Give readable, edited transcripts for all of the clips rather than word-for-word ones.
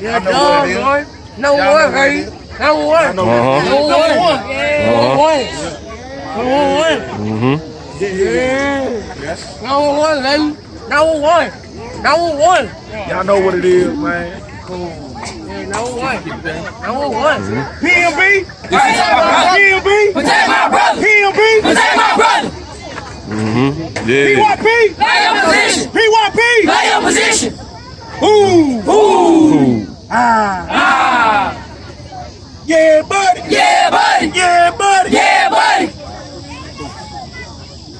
Yeah, dog, boy. Number one, baby. Number one. Number one. Yeah. Number one. Yes. Number one, baby. Number one. Number one. Y'all know what it is, man. Cool. Yeah, number one. Number one. PMB. PMB. Protect my brother. PMB. Protect my brother. PYP. Play your position. PYP. Play your position. Ooh. Yeah, buddy. Yeah, buddy. Yeah, buddy. Yeah, buddy.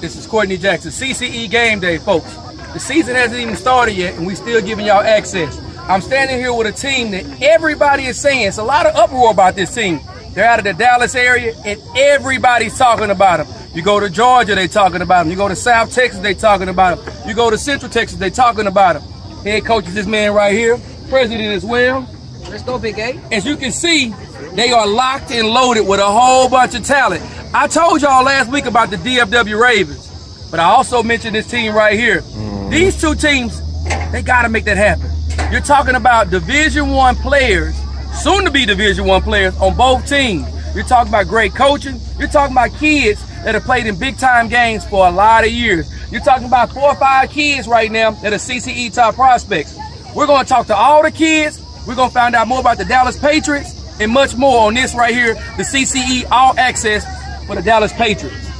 This is Courtney Jackson, CCE Game Day, folks. The season hasn't even started yet, and we still giving y'all access. I'm standing here with a team that everybody is saying, it's a lot of uproar about this team. They're out of the Dallas area, and everybody's talking about them. You go to Georgia, they talking about them. You go to South Texas, they talking about them. You go to Central Texas, they talking about them. Head coach is this man right here, president as well. Let's go, Big A. As you can see, they are locked and loaded with a whole bunch of talent. I told y'all last week about the DFW Ravens, but I also mentioned this team right here. These two teams, they got to make that happen. You're talking about Division I players, soon to be Division I players on both teams. You're talking about great coaching. You're talking about kids that have played in big time games for a lot of years. You're talking about 4 or 5 kids right now that are CCE top prospects. We're going to talk to all the kids. We're going to find out more about the Dallas Patriots and much more on this right here, the CCE All Access for the Dallas Patriots.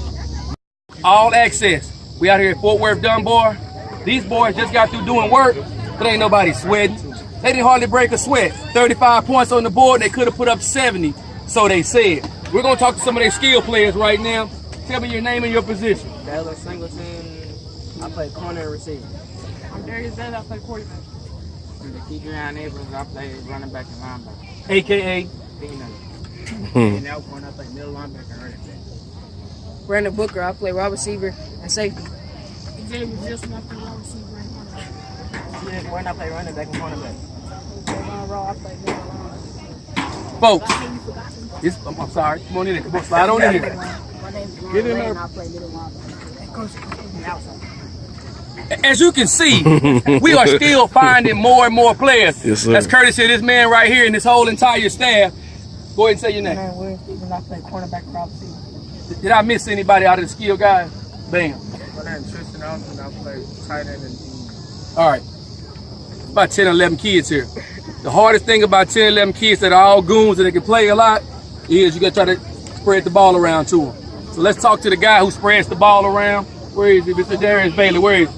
All Access. We out here at Fort Worth Dunbar. These boys just got through doing work, but ain't nobody sweating. They didn't hardly break a sweat. 35 points on the board, they could have put up 70, so they said. We're going to talk to some of their skill players right now. Tell me your name and your position. Dallas Singleton. I play corner and receiver. I'm Darius Bell, I play quarterback. I'm the key ground neighbors. I play running back and linebacker. AKA? And now corner, I play middle linebacker and running back. Brandon Booker, I play wide receiver and safety. Xavier Wilson, I play wide receiver and cornerback. When I play running back and cornerback. Ron Raw, I play middle line. Folks, I'm sorry. Come on in there. Come on, slide on in here. My name's Get in Ron there. and I play middle linebacker. And coach me outside. As you can see, we are still finding more and more players. Yes, sir. That's courtesy of this man right here and this whole entire staff. Go ahead and say your My name. name William Stevens, I play cornerback and wide receiver. Did I miss anybody out of the skill guys? Bam. My name's Tristan Alton. I play tight end and team. All right. About 10 or 11 kids here. The hardest thing about 10 or 11 kids that are all goons and they can play a lot is you got to try to spread the ball around to them. So let's talk to the guy who spreads the ball around. Where is he? Mr. Darius Bailey. Where is he?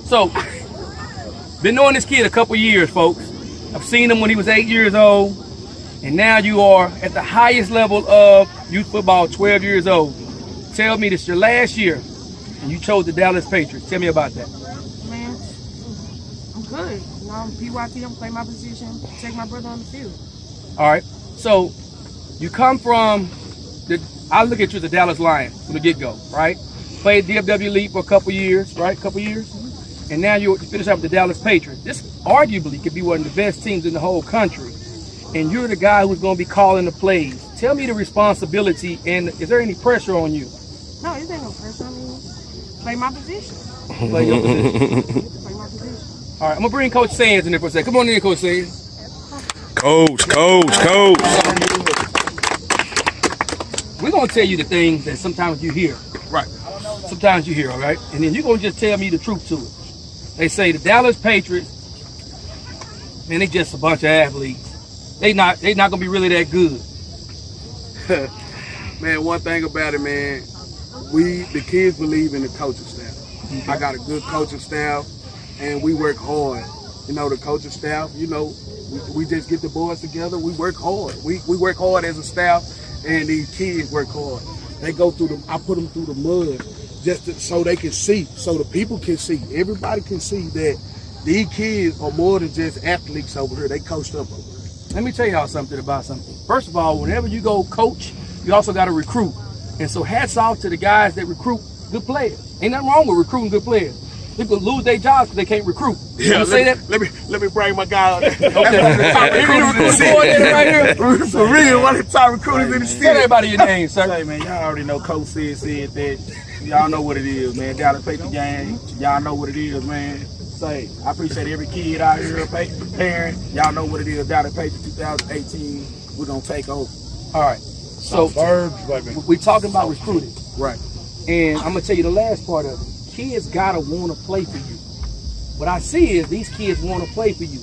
So, been knowing this kid a couple years, folks. I've seen him when he was 8 years old. And now you are at the highest level of youth football, 12 years old. Tell me this is your last year, and you chose the Dallas Patriots. Tell me about that. Man, I'm good. You know, I'm PYP, I'm play my position, take my brother on the field. All right. So, you come from, I look at you as a Dallas Lion from the get-go, right? Played DFW League for a couple years, right? Couple years. And now you finish up with the Dallas Patriots. This arguably could be one of the best teams in the whole country. And you're the guy who's going to be calling the plays. Tell me the responsibility, and is there any pressure on you? No, it ain't no pressure. I mean, play my position. Play your position. Play my position. All right, I'm going to bring Coach Sands in there for a second. Come on in, Coach Sands. Coach. We're going to tell you the things that sometimes you hear. Right. Sometimes you hear, all right? And then you're going to just tell me the truth to it. They say the Dallas Patriots, man, they just a bunch of athletes. They not gonna be really that good. Man, one thing about it, man, the kids believe in the coaching staff. I got a good coaching staff, and we work hard. You know, the coaching staff, you know, we just get the boys together. We work hard. We work hard as a staff, and these kids work hard. They go through I put them through the mud so they can see, so the people can see, everybody can see that these kids are more than just athletes over here. They coached up over here. Let me tell y'all something about something. First of all, whenever you go coach, you also got to recruit. And so hats off to the guys that recruit good players. Ain't nothing wrong with recruiting good players. People lose their jobs because they can't recruit. Yeah, say that? Let me bring my guy out. Okay. Right here. For real, one of the top recruiters in the city. Tell everybody your name, sir. Hey, man, y'all already know Coach said that. Y'all know what it is, man. Dallas Patriots game. Y'all know what it is, man. say I appreciate every kid out here, parent. Y'all know what it is. Down at Patriots 2018, we're gonna take over. All right. So we're talking about recruiting, right? And I'm gonna tell you the last part of it. Kids gotta want to play for you. What I see is these kids want to play for you.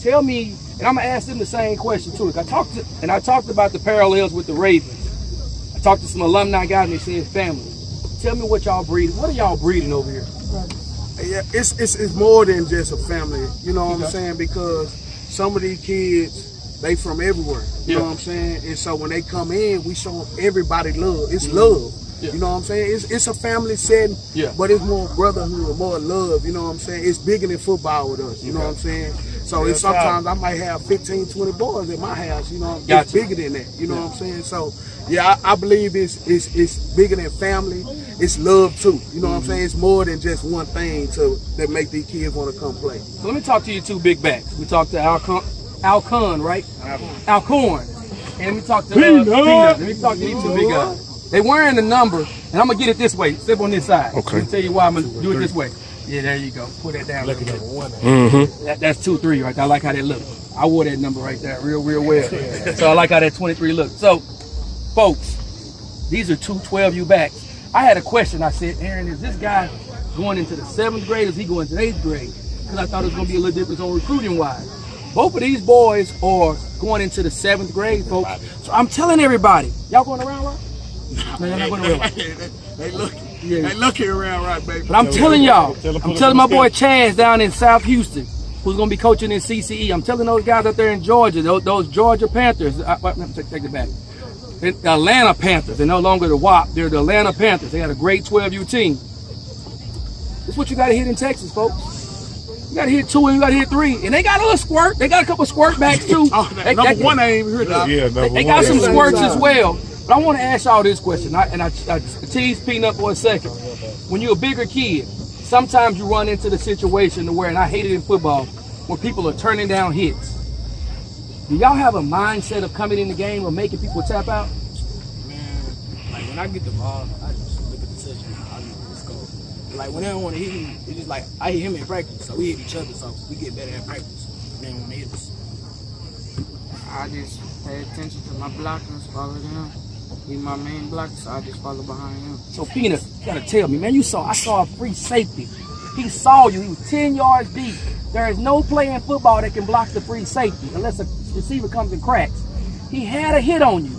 Tell me, and I'm gonna ask them the same question too. I talked about the parallels with the Ravens. I talked to some alumni guys and they said family. Tell me what y'all breeding. What are y'all breeding over here? Yeah, it's more than just a family. You know what I'm saying? Because some of these kids, they from everywhere. You know what I'm saying? And so when they come in, we show everybody love. It's love. You know what I'm saying? It's a family setting, but it's more brotherhood, more love. You know what I'm saying? It's bigger than football with us. You know what I'm saying? So it's sometimes I might have 15, 20 boys at my house. You know, it's bigger than that. You know what I'm saying? So yeah, I believe it's bigger than family. It's love too. You know what I'm saying? It's more than just one thing that make these kids want to come play. So let me talk to you two big backs. We talked to Alcorn, right? Alcorn. And we talked to Peanut. Let me talk to these two big guys. They wearing the number, and I'm gonna get it this way. Step on this side. Okay. Let me tell you why I'm gonna do it this way. Yeah, there you go. Put that down. Look at number one. That's 2-3 right there. I like how that look. I wore that number right there real well. So I like how that 23 look. So, folks, these are 2 12U backs. I had a question. I said, Aaron, is this guy going into the 7th grade or is he going to the 8th grade? Because I thought it was going to be a little difference on recruiting wise. Both of these boys are going into the 7th grade, folks. So I'm telling everybody, y'all going around right? No, you're not going around. They looking around right, baby. But I'm telling y'all, I'm telling my boy Chaz down in South Houston, who's going to be coaching in CCE. I'm telling those guys out there in Georgia, those Georgia Panthers. Take it back. The Atlanta Panthers. They're no longer the WAP. They're the Atlanta Panthers. They got a great 12U team. That's what you got to hit in Texas, folks. You got to hit 2 and you got to hit 3. And they got a little squirt. They got a couple squirt backs, too. Number one, I ain't even heard that. They got some squirts as well. But I want to ask y'all this question, and I tease Peanut for a second. When you're a bigger kid, sometimes you run into the situation where, and I hate it in football, where people are turning down hits. Do y'all have a mindset of coming in the game or making people tap out? Man, like when I get the ball, I just look at the session. I just go. Like when they don't want to hit me, it's just like I hit him in practice, so we hit each other, so we get better at practice. They don't want to hit us. I just pay attention to my blockers, follow them. He's my main blocker, so I just follow behind him. So Peanut, you gotta tell me, man, I saw a free safety. He saw you, he was 10 yards deep. There is no play in football that can block the free safety unless a receiver comes and cracks. He had a hit on you.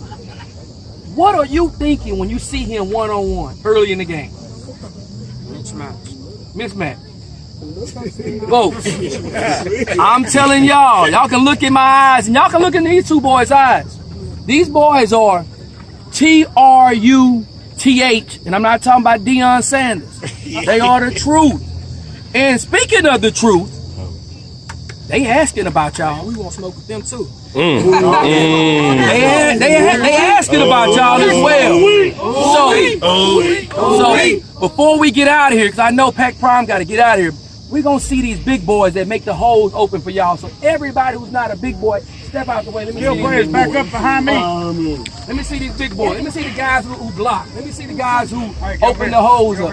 What are you thinking when you see him one-on-one early in the game? Mismatch. Folks, I'm telling y'all can look in my eyes and y'all can look in these two boys' eyes. These boys are TRUTH, and I'm not talking about Deion Sanders. They are the truth. And speaking of the truth, they asking about y'all. We want to smoke with them too. They asking about y'all as well. So before we get out of here, because I know Pac Prime got to get out of here, we're going to see these big boys that make the holes open for y'all. So everybody who's not a big boy, step out the way. Let me see these back up behind me. Let me see these big boys. Let me see the guys who block. Let me see the guys who open the holes up.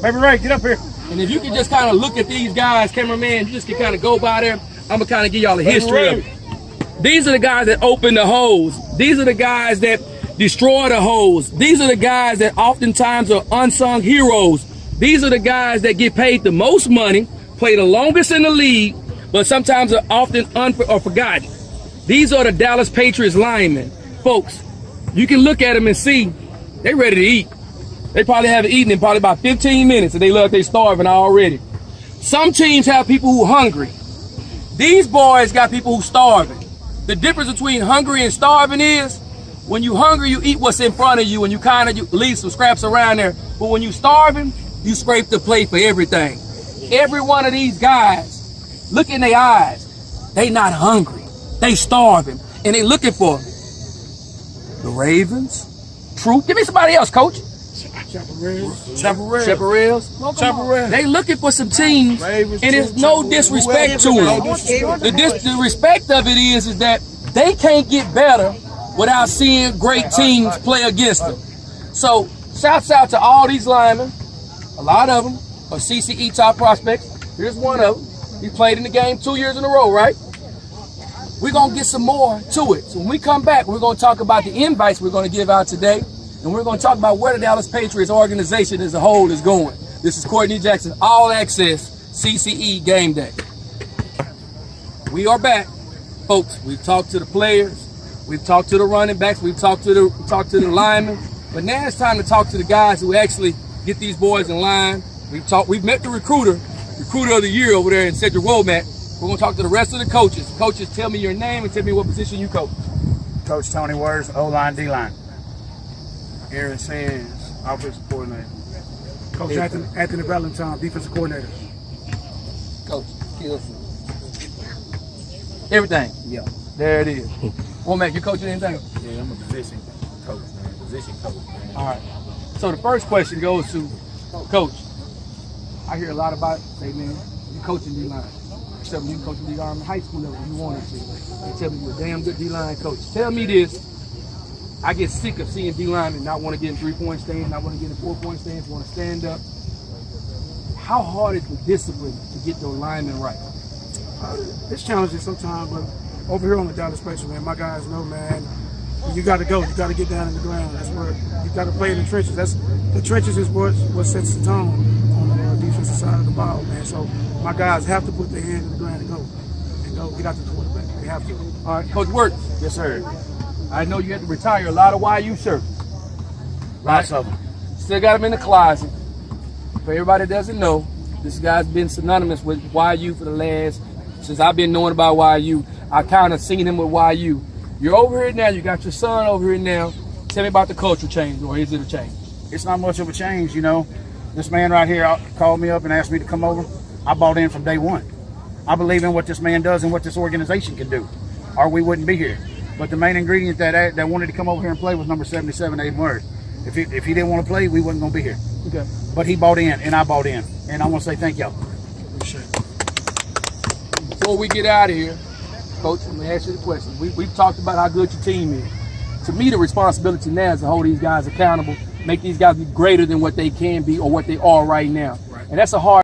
Baby Ray, get up here. And if you can just kind of look at these guys, cameraman, you just can kind of go by there. I'm going to kind of give y'all a history of it. These are the guys that open the holes. These are the guys that destroy the holes. These are the guys that oftentimes are unsung heroes. These are the guys that get paid the most money, play the longest in the league, but sometimes are often forgotten. These are the Dallas Patriots linemen. Folks, you can look at them and see they ready to eat. They probably haven't eaten in probably about 15 minutes and they look like they're starving already. Some teams have people who are hungry. These boys got people who starving. The difference between hungry and starving is when you hungry, you eat what's in front of you and you kind of leave some scraps around there. But when you starving, you scrape the plate for everything. Every one of these guys, look in their eyes. They not hungry. They starving. And they looking for the Ravens. Truth. Give me somebody else, coach. Chaparrals. They looking for some teams, and there's no disrespect to them. The respect of it is that they can't get better without seeing great teams play against them. So, shouts out to all these linemen, a lot of them. are CCE top prospects. Here's one of them. He played in the game 2 years in a row, right? We're going to get some more to it. So when we come back, we're going to talk about the invites we're going to give out today. And we're going to talk about where the Dallas Patriots organization as a whole is going. This is Courtney Jackson, All Access CCE Game Day. We are back, folks. We've talked to the players. We've talked to the running backs. We've talked to the linemen. But now it's time to talk to the guys who actually get these boys in line. We've met the recruiter of the year over there in Cedric Womack. We're going to talk to the rest of the coaches. Coaches, tell me your name and tell me what position you coach. Coach Tony Words, O-line, D-line. Aaron Sands, offensive coordinator. Coach Anthony Valentine, defensive coordinator. Coach Kilson. Everything. Yeah. There it is. Womack, you coaching anything? Yeah, I'm a position coach, man. Position coach, man. All right. So the first question goes to Coach. I hear a lot about, say, man, you coaching D-line. Except when you coaching D-line in high school level, you wanted to. They tell me you're a damn good D-line coach. Tell me this. I get sick of seeing D-linemen not want to get in 3-point stands, not want to get in 4-point stands, want to stand up. How hard is the discipline to get those linemen right? It's challenging sometimes, but over here on the Dallas Patriots, man, my guys know, man, you got to go. You got to get down in the ground. That's where you got to play in the trenches. The trenches is what sets the tone on the defensive side of the ball, man. So my guys have to put their hand in the ground and go get out the quarterback. They have to. All right, Coach Wirtz. Yes, sir. I know you had to retire a lot of YU shirts. Lots of them. Still got them in the closet. For everybody that doesn't know, this guy's been synonymous with YU for the last, since I've been knowing about YU. I kind of seen him with YU. You're over here now. You got your son over here now. Tell me about the cultural change, or is it a change? It's not much of a change, you know. This man right here called me up and asked me to come over. I bought in from day one. I believe in what this man does and what this organization can do, or we wouldn't be here. But the main ingredient that wanted to come over here and play was number 77, Aiden Murray. If he didn't want to play, we wasn't going to be here. Okay. But he bought in, and I bought in. And I want to say thank y'all. Before we get out of here, Coach, let me ask you the question. We've talked about how good your team is. To me, the responsibility now is to hold these guys accountable, make these guys be greater than what they can be or what they are right now. Right. And that's a hard